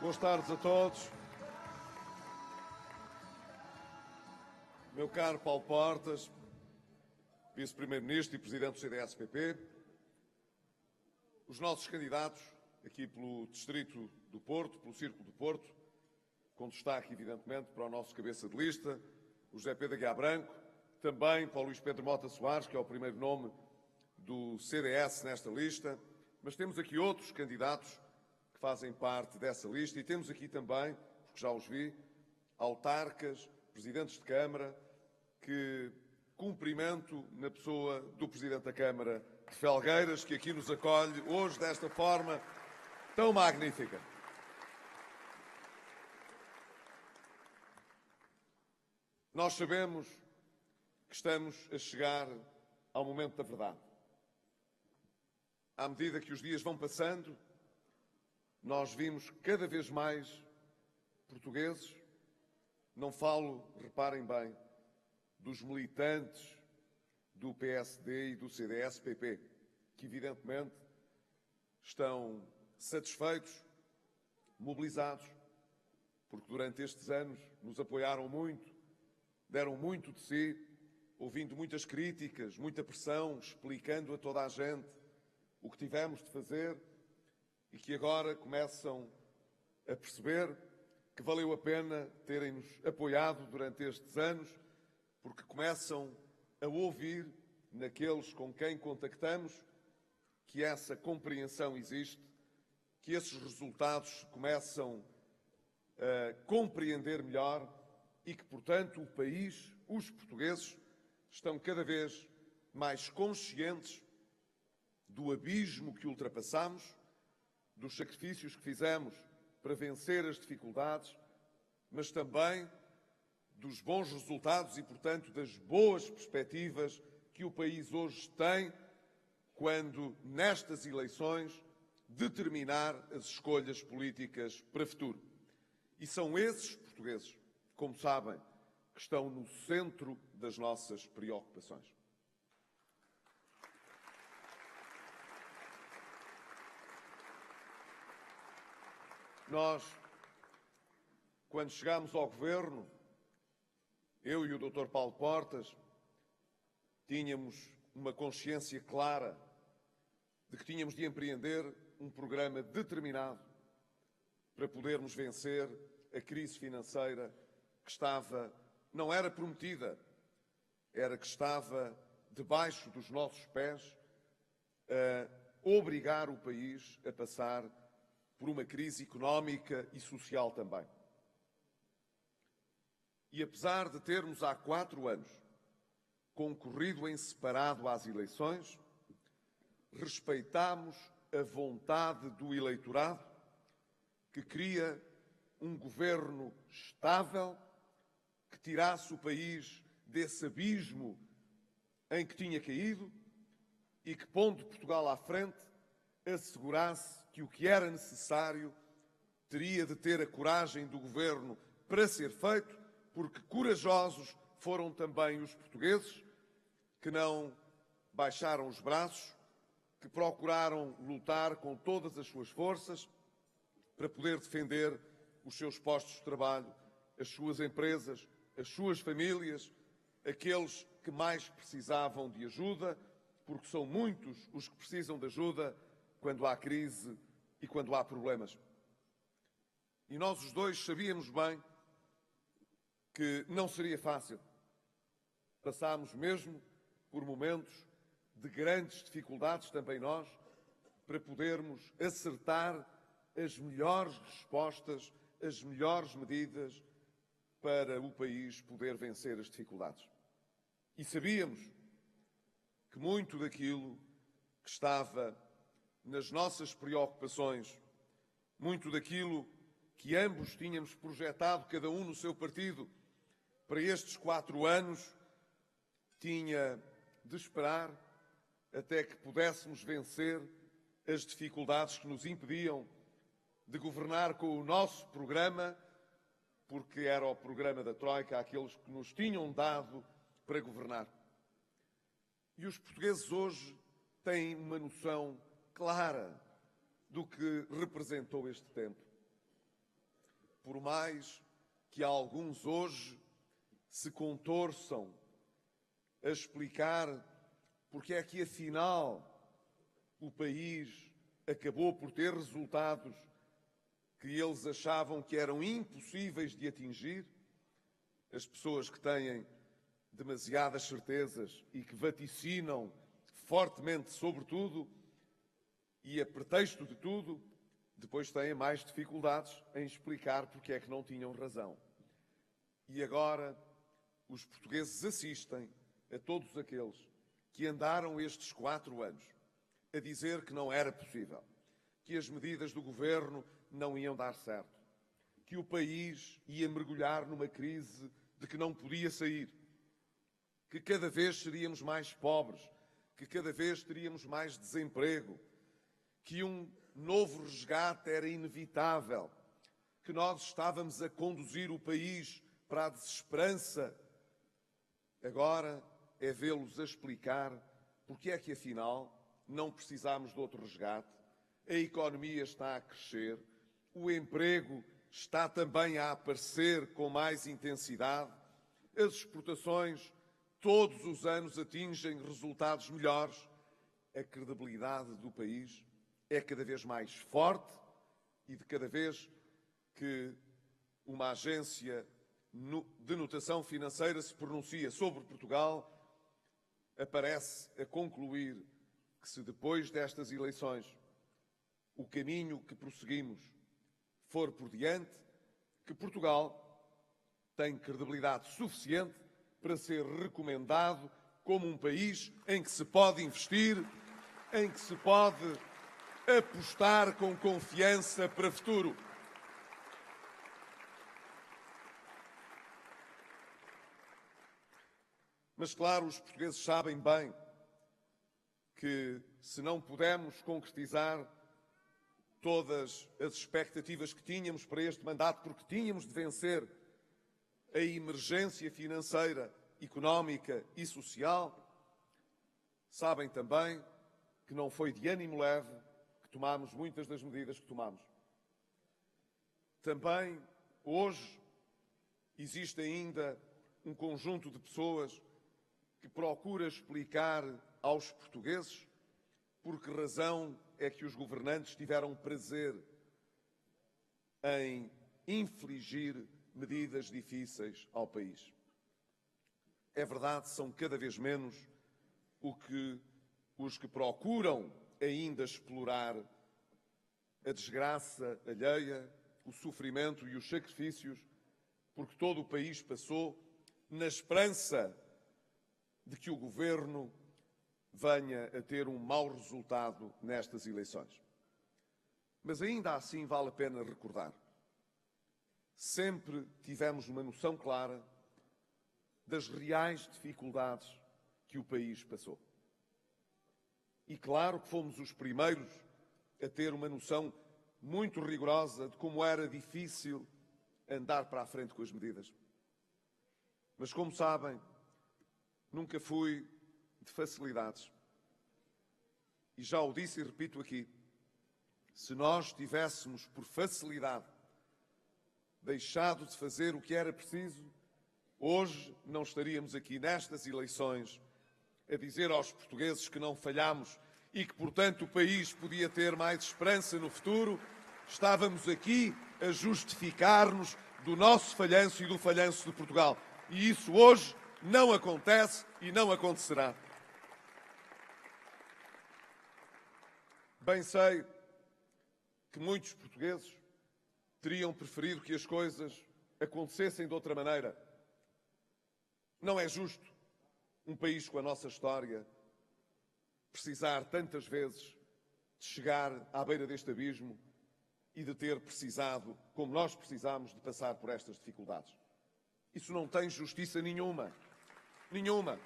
Boas tardes a todos. Meu caro Paulo Portas, Vice-Primeiro-Ministro e Presidente do CDS-PP, os nossos candidatos aqui pelo Distrito do Porto, pelo Círculo do Porto, com destaque, evidentemente, para o nosso cabeça de lista, o José Pedro Aguiar Branco, também para o Luís Pedro Mota Soares, que é o primeiro nome do CDS nesta lista, mas temos aqui outros candidatos que fazem parte dessa lista e temos aqui também, porque já os vi, autarcas, presidentes de Câmara, que cumprimento na pessoa do Presidente da Câmara de Felgueiras, que aqui nos acolhe hoje desta forma tão magnífica. Nós sabemos que estamos a chegar ao momento da verdade. À medida que os dias vão passando, nós vimos cada vez mais portugueses, não falo, reparem bem, dos militantes do PSD e do CDS-PP, que evidentemente estão satisfeitos, mobilizados, porque durante estes anos nos apoiaram muito, deram muito de si, ouvindo muitas críticas, muita pressão, explicando a toda a gente o que tivemos de fazer e que agora começam a perceber que valeu a pena terem-nos apoiado durante estes anos, porque começam a ouvir naqueles com quem contactamos que essa compreensão existe, que esses resultados começam a compreender melhor e que, portanto, o país, os portugueses, estão cada vez mais conscientes do abismo que ultrapassamos, dos sacrifícios que fizemos para vencer as dificuldades, mas também dos bons resultados e, portanto, das boas perspectivas que o país hoje tem quando, nestas eleições, determinar as escolhas políticas para o futuro. E são esses portugueses, como sabem, que estão no centro das nossas preocupações. Nós, quando chegámos ao governo, eu e o Dr. Paulo Portas, tínhamos uma consciência clara de que tínhamos de empreender um programa determinado para podermos vencer a crise financeira que estava, não era prometida, era que estava debaixo dos nossos pés, a obrigar o país a passar por uma crise económica e social também. E apesar de termos há 4 anos concorrido em separado às eleições, respeitámos a vontade do eleitorado que queria um governo estável, que tirasse o país desse abismo em que tinha caído e que, pondo Portugal à frente, assegurasse que o que era necessário teria de ter a coragem do governo para ser feito, porque corajosos foram também os portugueses que não baixaram os braços, que procuraram lutar com todas as suas forças para poder defender os seus postos de trabalho, as suas empresas, as suas famílias, aqueles que mais precisavam de ajuda, porque são muitos os que precisam de ajuda quando há crise e quando há problemas. E nós os dois sabíamos bem que não seria fácil. Passámos mesmo por momentos de grandes dificuldades, também nós, para podermos acertar as melhores respostas, as melhores medidas para o país poder vencer as dificuldades. E sabíamos que muito daquilo que estava nas nossas preocupações, muito daquilo que ambos tínhamos projetado, cada um no seu partido, para estes 4 anos, tinha de esperar até que pudéssemos vencer as dificuldades que nos impediam de governar com o nosso programa, porque era o programa da Troika, aqueles que nos tinham dado para governar. E os portugueses hoje têm uma noção clara do que representou este tempo. por mais que alguns hoje se contorçam a explicar porque é que, afinal, o país acabou por ter resultados que eles achavam que eram impossíveis de atingir, as pessoas que têm demasiadas certezas e que vaticinam fortemente sobre tudo e a pretexto de tudo, depois têm mais dificuldades em explicar porque é que não tinham razão. E agora os portugueses assistem a todos aqueles que andaram estes 4 anos a dizer que não era possível, que as medidas do governo não iam dar certo, que o país ia mergulhar numa crise de que não podia sair, que cada vez seríamos mais pobres, que cada vez teríamos mais desemprego, que um novo resgate era inevitável, que nós estávamos a conduzir o país para a desesperança. Agora é vê-los a explicar porque é que, afinal, não precisamos de outro resgate, a economia está a crescer, o emprego está também a aparecer com mais intensidade, as exportações todos os anos atingem resultados melhores, a credibilidade do país é cada vez mais forte e de cada vez que uma agência de notação financeira se pronuncia sobre Portugal, aparece a concluir que se depois destas eleições o caminho que prosseguimos for por diante, que Portugal tem credibilidade suficiente para ser recomendado como um país em que se pode investir, em que se pode apostar com confiança para o futuro. Mas, claro, os portugueses sabem bem que, se não pudermos concretizar todas as expectativas que tínhamos para este mandato, porque tínhamos de vencer a emergência financeira, económica e social, sabem também que não foi de ânimo leve que tomámos muitas das medidas que tomámos. Também, hoje, existe ainda um conjunto de pessoas que procura explicar aos portugueses por que razão é que os governantes tiveram prazer em infligir medidas difíceis ao país. É verdade, são cada vez menos os que procuram ainda explorar a desgraça alheia, o sofrimento e os sacrifícios, porque todo o país passou na esperança de que o governo venha a ter um mau resultado nestas eleições. Mas ainda assim vale a pena recordar. Sempre tivemos uma noção clara das reais dificuldades que o país passou. E claro que fomos os primeiros a ter uma noção muito rigorosa de como era difícil andar para a frente com as medidas. Mas, como sabem, nunca fui de facilidades. E já o disse e repito aqui, se nós tivéssemos por facilidade deixado de fazer o que era preciso, hoje não estaríamos aqui nestas eleições a dizer aos portugueses que não falhámos e que, portanto, o país podia ter mais esperança no futuro. Estávamos aqui a justificar-nos do nosso falhanço e do falhanço de Portugal. E isso hoje não acontece e não acontecerá. Bem sei que muitos portugueses teriam preferido que as coisas acontecessem de outra maneira. Não é justo um país com a nossa história precisar tantas vezes de chegar à beira deste abismo e de ter precisado, como nós precisamos, de passar por estas dificuldades. Isso não tem justiça nenhuma. Nenhuma.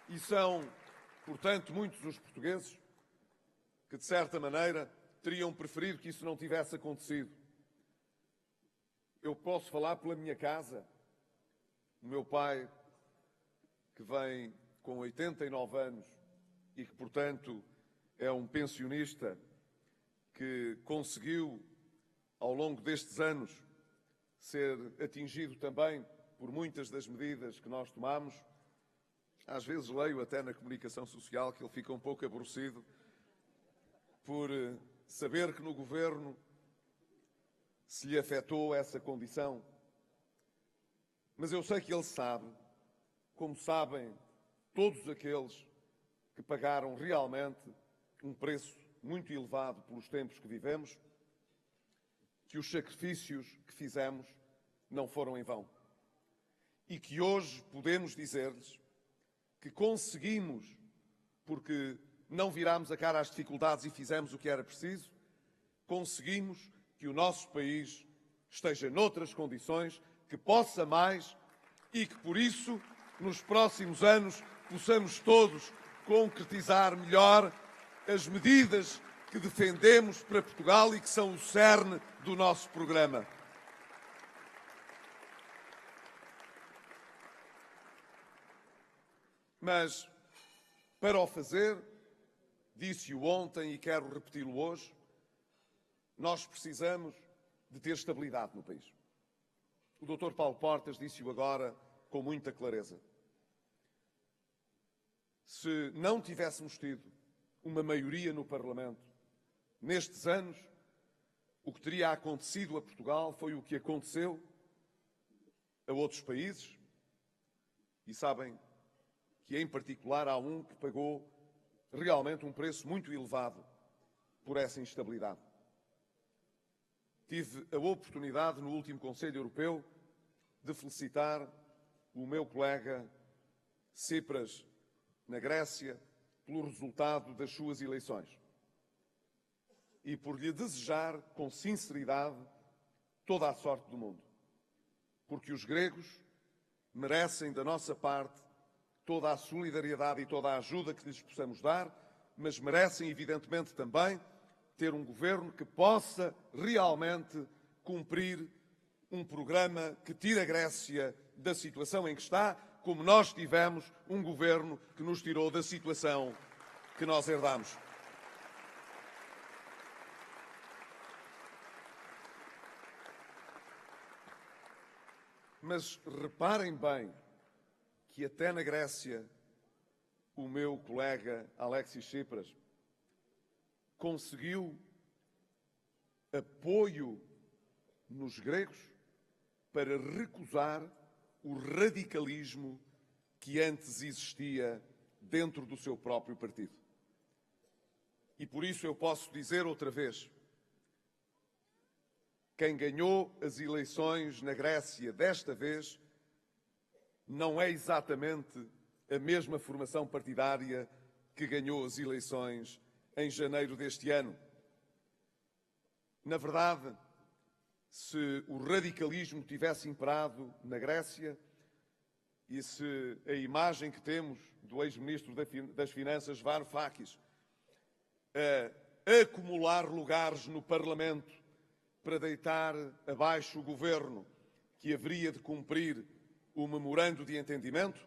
E são, portanto, muitos os portugueses que, de certa maneira, teriam preferido que isso não tivesse acontecido. Eu posso falar pela minha casa. O meu pai, que vem com 89 anos e que, portanto, é um pensionista que conseguiu ao longo destes anos, ser atingido também por muitas das medidas que nós tomamos. Às vezes leio até na comunicação social que ele fica um pouco aborrecido por saber que no governo se lhe afetou essa condição. Mas eu sei que ele sabe, como sabem todos aqueles que pagaram realmente um preço muito elevado pelos tempos que vivemos, que os sacrifícios que fizemos não foram em vão. E que hoje podemos dizer-lhes que conseguimos, porque não virámos a cara às dificuldades e fizemos o que era preciso, conseguimos que o nosso país esteja noutras condições, que possa mais e que, por isso, nos próximos anos, possamos todos concretizar melhor as medidas que defendemos para Portugal e que são o cerne do nosso programa. Mas, para o fazer, disse-o ontem e quero repeti-lo hoje, nós precisamos de ter estabilidade no país. O Dr. Paulo Portas disse-o agora com muita clareza. Se não tivéssemos tido uma maioria no Parlamento nestes anos, o que teria acontecido a Portugal foi o que aconteceu a outros países, e sabem que, em particular, há um que pagou realmente um preço muito elevado por essa instabilidade. Tive a oportunidade, no último Conselho Europeu, de felicitar o meu colega Tsipras, na Grécia, pelo resultado das suas eleições. E por lhe desejar, com sinceridade, toda a sorte do mundo. Porque os gregos merecem, da nossa parte, toda a solidariedade e toda a ajuda que lhes possamos dar, mas merecem, evidentemente, também ter um governo que possa realmente cumprir um programa que tire a Grécia da situação em que está, como nós tivemos um governo que nos tirou da situação que nós herdamos. Mas reparem bem que até na Grécia o meu colega Alexis Tsipras conseguiu apoio nos gregos para recusar o radicalismo que antes existia dentro do seu próprio partido. E por isso eu posso dizer outra vez, quem ganhou as eleições na Grécia desta vez não é exatamente a mesma formação partidária que ganhou as eleições em janeiro deste ano. Na verdade, se o radicalismo tivesse imperado na Grécia e se a imagem que temos do ex-ministro das Finanças, Varoufakis, a acumular lugares no Parlamento para deitar abaixo o governo que haveria de cumprir o memorando de entendimento,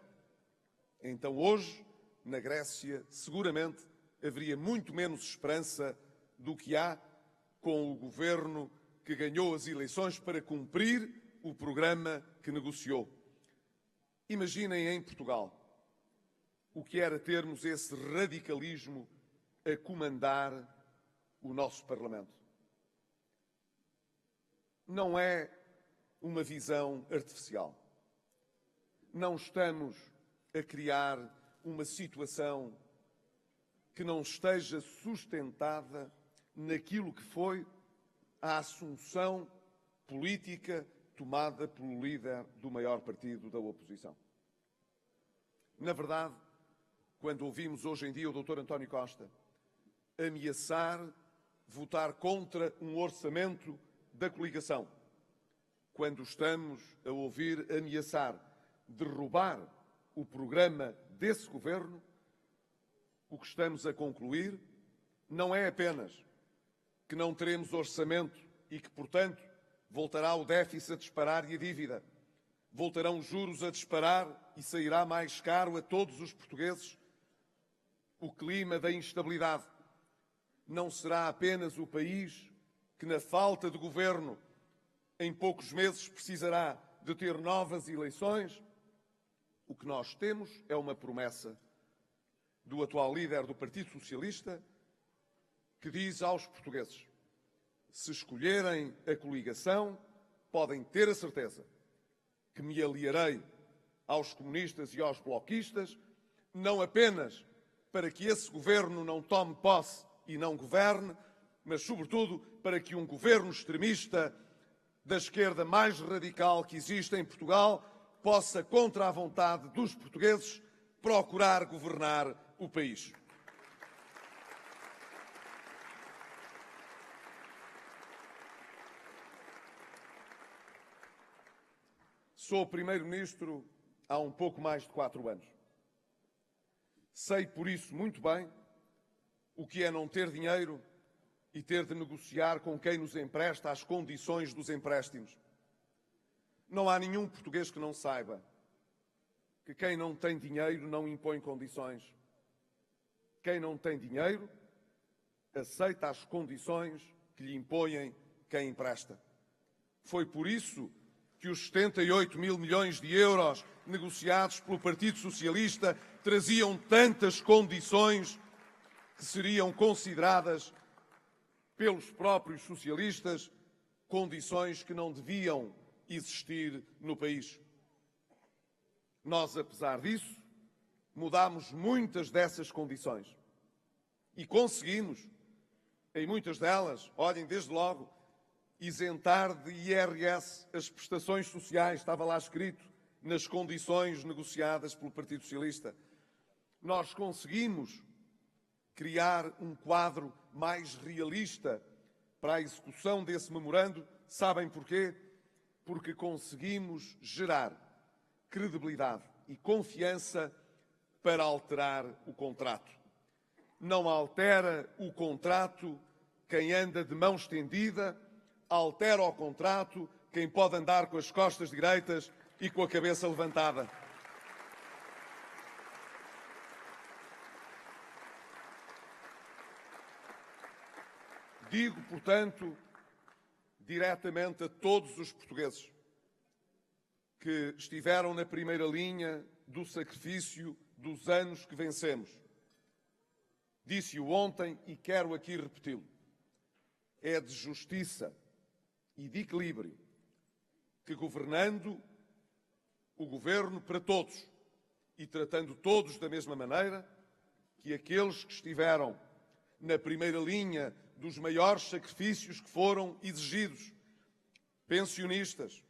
então hoje, na Grécia, seguramente haveria muito menos esperança do que há com o governo que ganhou as eleições para cumprir o programa que negociou. Imaginem em Portugal o que era termos esse radicalismo a comandar o nosso Parlamento. Não é uma visão artificial. Não estamos a criar uma situação que não esteja sustentada naquilo que foi a assunção política tomada pelo líder do maior partido da oposição. Na verdade, quando ouvimos hoje em dia o Dr. António Costa ameaçar votar contra um orçamento da coligação, quando estamos a ouvir ameaçar derrubar o programa desse governo, o que estamos a concluir não é apenas que não teremos orçamento e que, portanto, voltará o déficit a disparar e a dívida, voltarão os juros a disparar e sairá mais caro a todos os portugueses o clima da instabilidade. Não será apenas o país que que, na falta de governo, em poucos meses precisará de ter novas eleições, o que nós temos é uma promessa do atual líder do Partido Socialista, que diz aos portugueses: se escolherem a coligação, podem ter a certeza que me aliarei aos comunistas e aos bloquistas, não apenas para que esse governo não tome posse e não governe, mas, sobretudo, para que um governo extremista da esquerda mais radical que existe em Portugal possa, contra a vontade dos portugueses, procurar governar o país. Sou primeiro-ministro há um pouco mais de 4 anos. Sei, por isso, muito bem o que é não ter dinheiro e ter de negociar com quem nos empresta as condições dos empréstimos. Não há nenhum português que não saiba que quem não tem dinheiro não impõe condições. Quem não tem dinheiro aceita as condições que lhe impõem quem empresta. Foi por isso que os 78 mil milhões de euros negociados pelo Partido Socialista traziam tantas condições que seriam consideradas pelos próprios socialistas condições que não deviam existir no país. Nós, apesar disso, mudámos muitas dessas condições e conseguimos, em muitas delas, olhem, desde logo, isentar de IRS as prestações sociais, estava lá escrito, nas condições negociadas pelo Partido Socialista. Nós conseguimos criar um quadro mais realista para a execução desse memorando. Sabem porquê? Porque conseguimos gerar credibilidade e confiança para alterar o contrato. Não altera o contrato quem anda de mão estendida, altera o contrato quem pode andar com as costas direitas e com a cabeça levantada. Digo, portanto, diretamente a todos os portugueses que estiveram na primeira linha do sacrifício dos anos que vencemos. Disse-o ontem e quero aqui repeti-lo. É de justiça e de equilíbrio que, governando o governo para todos e tratando todos da mesma maneira, que aqueles que estiveram na primeira linha dos maiores sacrifícios que foram exigidos, pensionistas,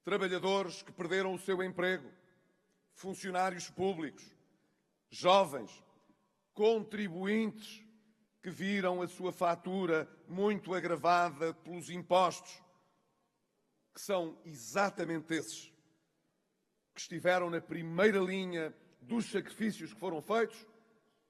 trabalhadores que perderam o seu emprego, funcionários públicos, jovens, contribuintes que viram a sua fatura muito agravada pelos impostos, que são exatamente esses que estiveram na primeira linha dos sacrifícios que foram feitos,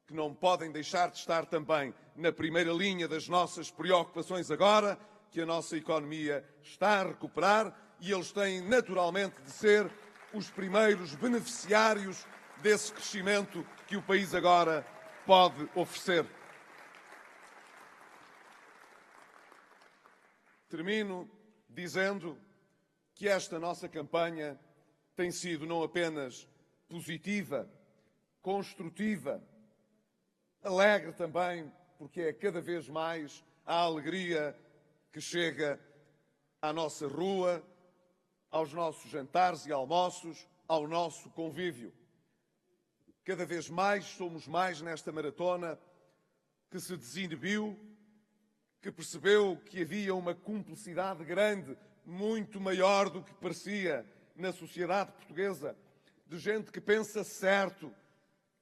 que não podem deixar de estar também na primeira linha das nossas preocupações agora, que a nossa economia está a recuperar, e eles têm naturalmente de ser os primeiros beneficiários desse crescimento que o país agora pode oferecer. Termino dizendo que esta nossa campanha tem sido não apenas positiva, construtiva, alegre também, porque é cada vez mais a alegria que chega à nossa rua, aos nossos jantares e almoços, ao nosso convívio. Cada vez mais somos mais nesta maratona que se desinibiu, que percebeu que havia uma cumplicidade grande, muito maior do que parecia na sociedade portuguesa, de gente que pensa certo,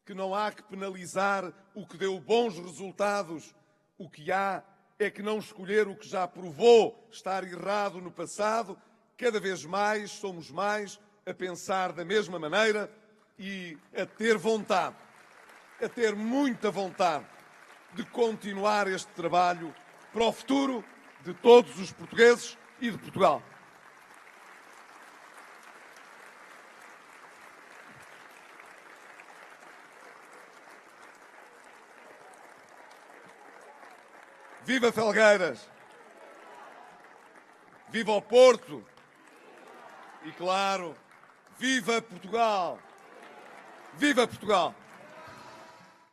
que não há que penalizar o que deu bons resultados, o que há é que não escolher o que já provou estar errado no passado. Cada vez mais somos mais a pensar da mesma maneira e a ter vontade, a ter muita vontade de continuar este trabalho para o futuro de todos os portugueses e de Portugal. Viva Felgueiras! Viva o Porto! E claro, viva Portugal! Viva Portugal!